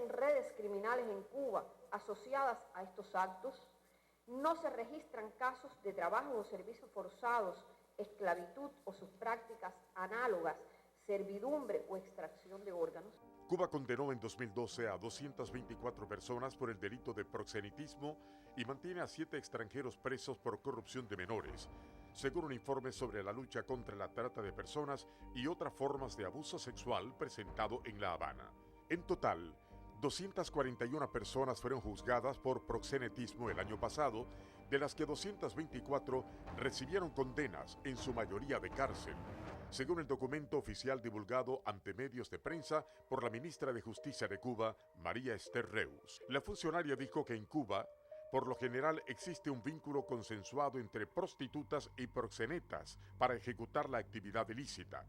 existen redes criminales en Cuba asociadas a estos actos. No se registran casos de trabajo o servicios forzados, esclavitud o sus prácticas análogas, servidumbre o extracción de órganos. Cuba condenó en 2012 a 224 personas por el delito de proxenetismo y mantiene a 7 extranjeros presos por corrupción de menores, según un informe sobre la lucha contra la trata de personas y otras formas de abuso sexual presentado en La Habana. En total, 241 personas fueron juzgadas por proxenetismo el año pasado, de las que 224 recibieron condenas, en su mayoría de cárcel, según el documento oficial divulgado ante medios de prensa por la ministra de Justicia de Cuba, María Esther Reus. La funcionaria dijo que en Cuba, por lo general, existe un vínculo consensuado entre prostitutas y proxenetas para ejecutar la actividad ilícita,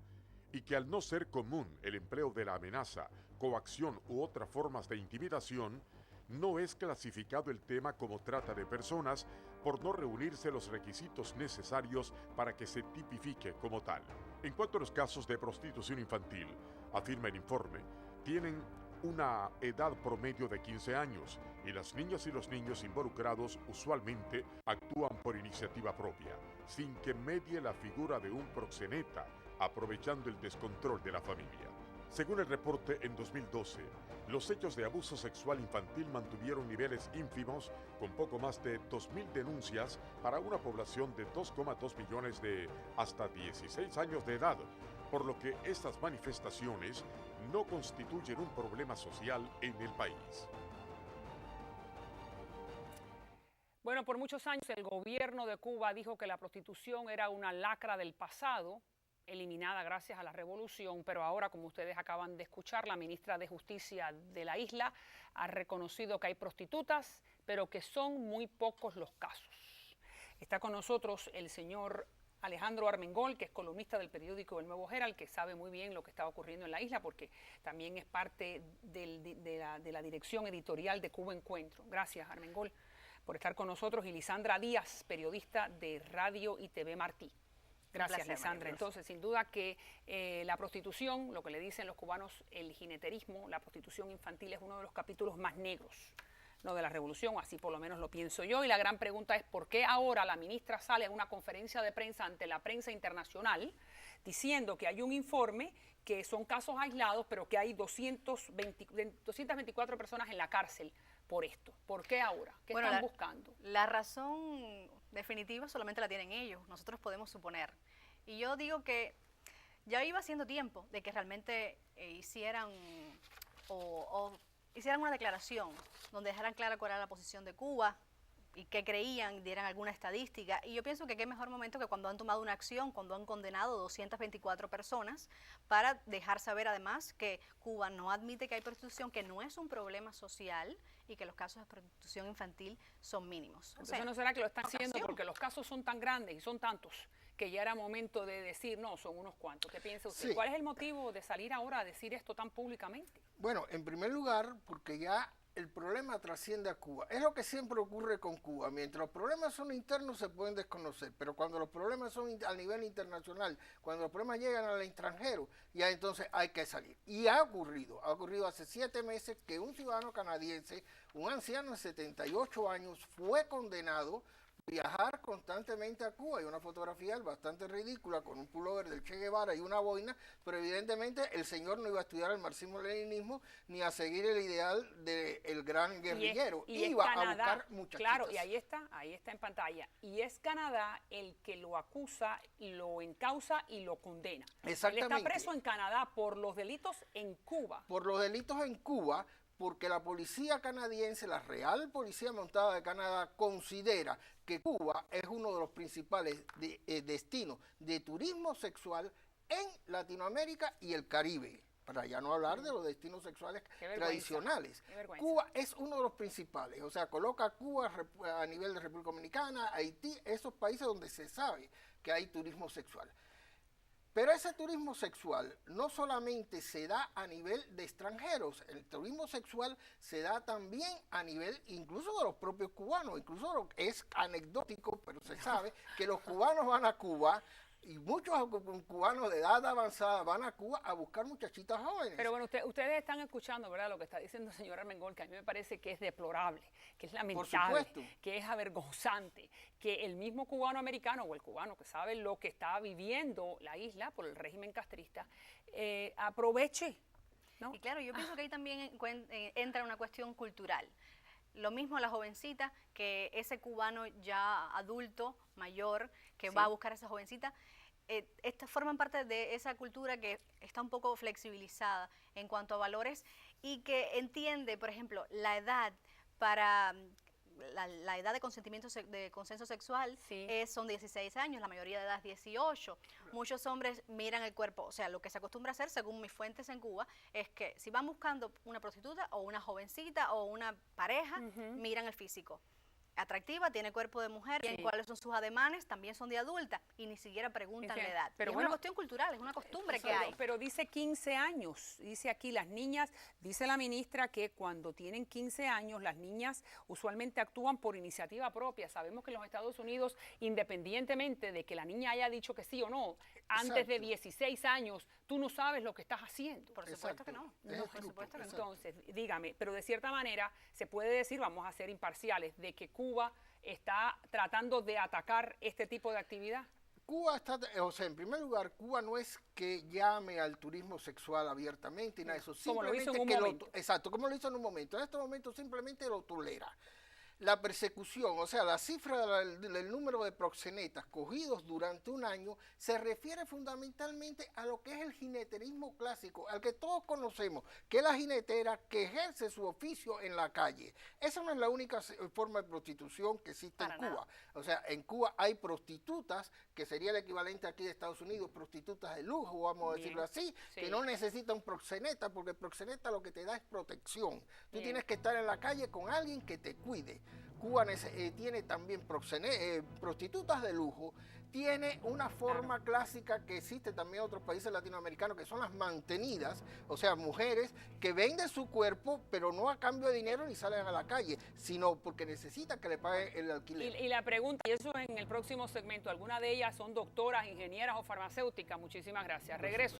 y que al no ser común el empleo de la amenaza, coacción u otras formas de intimidación, no es clasificado el tema como trata de personas por no reunirse los requisitos necesarios para que se tipifique como tal. En cuanto a los casos de prostitución infantil, afirma el informe, tienen una edad promedio de 15 años y las niñas y los niños involucrados usualmente actúan por iniciativa propia, sin que medie la figura de un proxeneta, aprovechando el descontrol de la familia. Según el reporte, en 2012, los hechos de abuso sexual infantil mantuvieron niveles ínfimos, con poco más de 2.000 denuncias para una población de 2,2 millones de hasta 16 años de edad, por lo que estas manifestaciones no constituyen un problema social en el país. Bueno, por muchos años el gobierno de Cuba dijo que la prostitución era una lacra del pasado, eliminada gracias a la revolución, pero ahora, como ustedes acaban de escuchar, la ministra de Justicia de la isla ha reconocido que hay prostitutas, pero que son muy pocos los casos. Está con nosotros el señor Alejandro Armengol, que es columnista del periódico El Nuevo Herald, que sabe muy bien lo que está ocurriendo en la isla, porque también es parte de la dirección editorial de Cuba Encuentro. Gracias, Armengol, por estar con nosotros. Y Lisandra Díaz, periodista de Radio y TV Martí. Gracias, placer, Lisandra. Entonces, sin duda que la prostitución, lo que le dicen los cubanos, el jineterismo, la prostitución infantil es uno de los capítulos más negros, no de la revolución, así por lo menos lo pienso yo. Y la gran pregunta es por qué ahora la ministra sale a una conferencia de prensa ante la prensa internacional diciendo que hay un informe, que son casos aislados, pero que hay 224 personas en la cárcel por esto. ¿Por qué ahora? ¿Qué están buscando? La razón definitiva solamente la tienen ellos, nosotros podemos suponer. Y yo digo que ya iba siendo tiempo de que realmente hicieran una declaración donde dejaran clara cuál era la posición de Cuba y qué creían, dieran alguna estadística. Y yo pienso que qué mejor momento que cuando han tomado una acción, cuando han condenado 224 personas, para dejar saber además que Cuba no admite que hay prostitución, que no es un problema social y que los casos de prostitución infantil son mínimos. Entonces, ¿no será que lo están haciendo porque los casos son tan grandes y son tantos que ya era momento de decir, no, son unos cuantos? ¿Qué piensa usted? Sí. ¿Cuál es el motivo de salir ahora a decir esto tan públicamente? Bueno, en primer lugar, porque ya el problema trasciende a Cuba. Es lo que siempre ocurre con Cuba. Mientras los problemas son internos se pueden desconocer, pero cuando los problemas son a nivel internacional, cuando los problemas llegan al extranjero, ya entonces hay que salir. Y ha ocurrido hace 7 meses que un ciudadano canadiense, un anciano de 78 años, fue condenado viajar constantemente a Cuba. Hay una fotografía bastante ridícula con un pullover del Che Guevara y una boina, pero evidentemente el señor no iba a estudiar el marxismo-leninismo ni a seguir el ideal del gran guerrillero. Iba a buscar muchachitas. Claro, y ahí está en pantalla. Y es Canadá el que lo acusa, lo encausa y lo condena. Exactamente. Él está preso en Canadá por los delitos en Cuba. Por los delitos en Cuba, porque la policía canadiense, la Real Policía Montada de Canadá, considera que Cuba es uno de los principales destinos de turismo sexual en Latinoamérica y el Caribe, para ya no hablar de los destinos sexuales tradicionales. Cuba es uno de los principales, o sea, coloca a Cuba a nivel de República Dominicana, Haití, esos países donde se sabe que hay turismo sexual. Pero ese turismo sexual no solamente se da a nivel de extranjeros, el turismo sexual se da también a nivel incluso de los propios cubanos, incluso es anecdótico, pero se sabe que los cubanos van a Cuba Y muchos cubanos de edad avanzada van a Cuba a buscar muchachitas jóvenes. Pero bueno, ustedes están escuchando, ¿verdad?, lo que está diciendo el señor Armengol, que a mí me parece que es deplorable, que es lamentable, que es avergonzante, que el mismo cubano americano o el cubano que sabe lo que está viviendo la isla por el régimen castrista, aproveche, ¿no? Y claro, yo pienso que ahí también entra una cuestión cultural. Lo mismo la jovencita, que ese cubano ya adulto, mayor, que va a buscar a esa jovencita, forman parte de esa cultura que está un poco flexibilizada en cuanto a valores y que entiende, por ejemplo, la edad para la edad de consentimiento de consenso sexual son 16 años, la mayoría de edad es 18. Muchos hombres miran el cuerpo, o sea, lo que se acostumbra a hacer, según mis fuentes en Cuba, es que si van buscando una prostituta o una jovencita o una pareja, miran el físico. Atractiva, tiene cuerpo de mujer, bien cuáles son sus ademanes, también son de adulta y ni siquiera preguntan la edad. Pero es una cuestión cultural, es una costumbre que hay. Pero dice 15 años, dice aquí las niñas, dice la ministra que cuando tienen 15 años las niñas usualmente actúan por iniciativa propia. Sabemos que en los Estados Unidos, independientemente de que la niña haya dicho que sí o no, antes de 16 años, tú no sabes lo que estás haciendo. Por supuesto que no. Por supuesto que no. Entonces, dígame, pero de cierta manera se puede decir, vamos a ser imparciales, de que Cuba está tratando de atacar este tipo de actividad. Cuba está, o sea, en primer lugar, Cuba no es que llame al turismo sexual abiertamente y nada de eso. Como lo hizo en un momento. Exacto, como lo hizo en un momento. En este momento simplemente lo tolera. La persecución, o sea, la cifra del número de proxenetas cogidos durante un año se refiere fundamentalmente a lo que es el jineterismo clásico, al que todos conocemos, que es la jinetera que ejerce su oficio en la calle. Esa no es la única forma de prostitución que existe en Cuba. O sea, en Cuba hay prostitutas, que sería el equivalente aquí de Estados Unidos, prostitutas de lujo, vamos a decirlo así, que no necesitan un proxeneta, porque el proxeneta lo que te da es protección. Tú tienes que estar en la calle con alguien que te cuide. Cuba tiene también prostitutas de lujo, tiene una forma clásica que existe también en otros países latinoamericanos, que son las mantenidas, o sea, mujeres que venden su cuerpo, pero no a cambio de dinero ni salen a la calle, sino porque necesitan que le paguen el alquiler. Y la pregunta, y eso en el próximo segmento, ¿alguna de ellas son doctoras, ingenieras o farmacéuticas? Muchísimas gracias. Regreso.